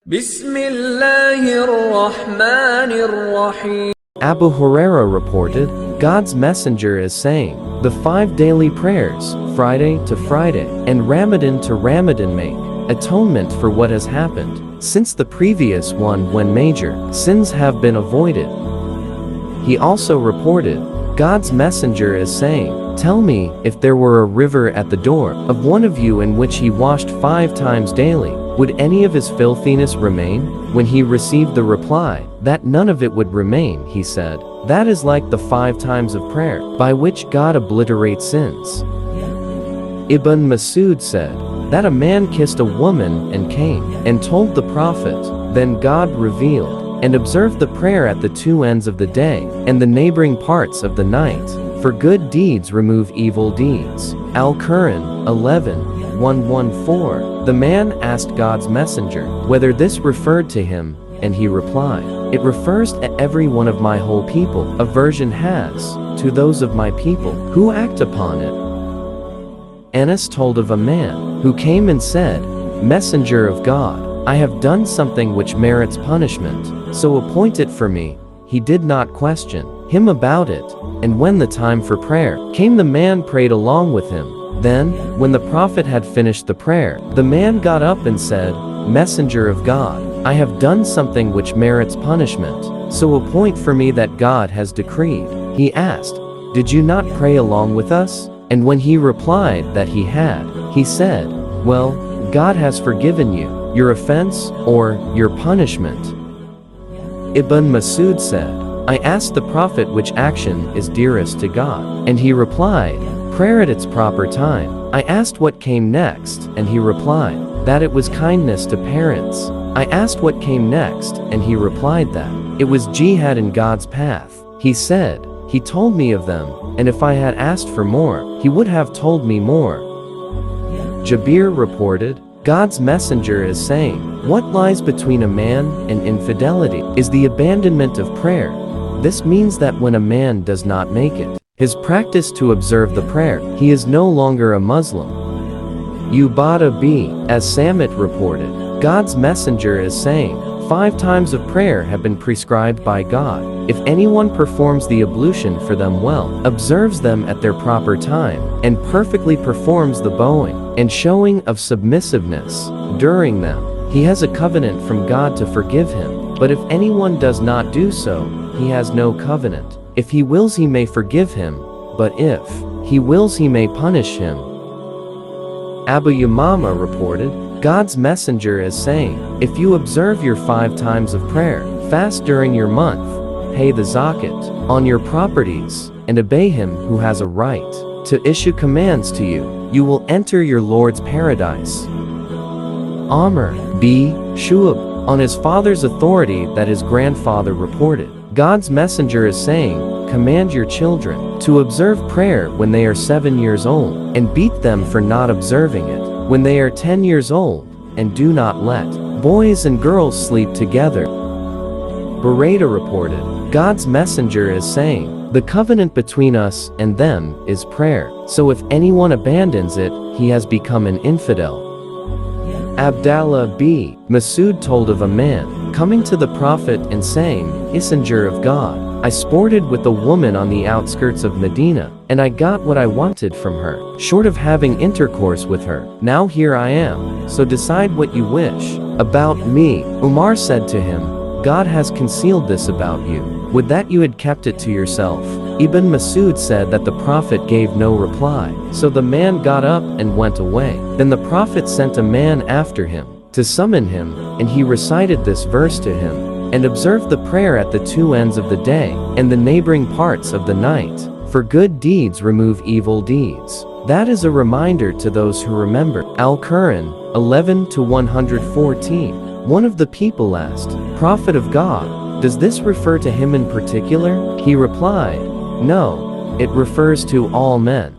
بسم الله الرحمن الرحيم. Abu Huraira reported, God's Messenger is saying, the 5 daily prayers, Friday to Friday, and Ramadan to Ramadan make atonement for what has happened since the previous one when major sins have been avoided. He also reported, God's Messenger is saying, tell me, if there were a river at the door of one of you in which he washed 5 times daily, would any of his filthiness remain? When he received the reply, that none of it would remain, he said, that is like the 5 times of prayer, by which God obliterates sins. Ibn Masud said, that a man kissed a woman and came and told the Prophet, then God revealed, and observed the prayer at the 2 ends of the day, and the neighboring parts of the night, for good deeds remove evil deeds. Al-Quran 11:114. The man asked God's Messenger whether this referred to him, and he replied, it refers to every one of my whole people. A version has, to those of my people who act upon it. Anas told of a man who came and said, Messenger of God, I have done something which merits punishment, so appoint it for me. He did not question him about it, and when the time for prayer came, the man prayed along with him. Then, when the Prophet had finished the prayer, the man got up and said, Messenger of God, I have done something which merits punishment, so appoint for me that God has decreed. He asked, did you not pray along with us? And when he replied that he had, he said, well, God has forgiven you your offense or your punishment. Ibn Masud said, I asked the Prophet which action is dearest to God, and he replied, prayer at its proper time. I asked what came next, and he replied, that it was kindness to parents. I asked what came next, and he replied that it was jihad in God's path. He said, he told me of them, and if I had asked for more, he would have told me more. Jabir reported, God's Messenger is saying, what lies between a man and infidelity is the abandonment of prayer. This means that when a man does not make it his practice to observe the prayer, he is no longer a Muslim. Ubadah b. as Samit reported, God's Messenger is saying, 5 times of prayer have been prescribed by God. If anyone performs the ablution for them well, observes them at their proper time, and perfectly performs the bowing and showing of submissiveness during them, he has a covenant from God to forgive him. But if anyone does not do so, he has no covenant. If he wills, he may forgive him, but if he wills, he may punish him. Abu Yamama reported, God's Messenger is saying, if you observe your 5 times of prayer, fast during your month, pay the zakat on your properties, and obey him who has a right to issue commands to you, you will enter your Lord's paradise. Amr b. Shu'ab, on his father's authority that his grandfather reported, God's Messenger is saying, command your children to observe prayer when they are 7 years old, and beat them for not observing it when they are 10 years old, and do not let boys and girls sleep together. Buraida reported, God's Messenger is saying, the covenant between us and them is prayer, so if anyone abandons it, he has become an infidel. Abdallah b. Masud told of a man coming to the Prophet and saying, Messenger of God, I sported with a woman on the outskirts of Medina, and I got what I wanted from her, short of having intercourse with her. Now here I am, so decide what you wish about me. Umar said to him, God has concealed this about you. Would that you had kept it to yourself. Ibn Masud said that the Prophet gave no reply, so the man got up and went away. Then the Prophet sent a man after him to summon him, and he recited this verse to him, and observed the prayer at the 2 ends of the day, and the neighboring parts of the night, for good deeds remove evil deeds. That is a reminder to those who remember. Al-Quran 11:114. One of the people asked, Prophet of God, does this refer to him in particular? He replied, no, it refers to all men.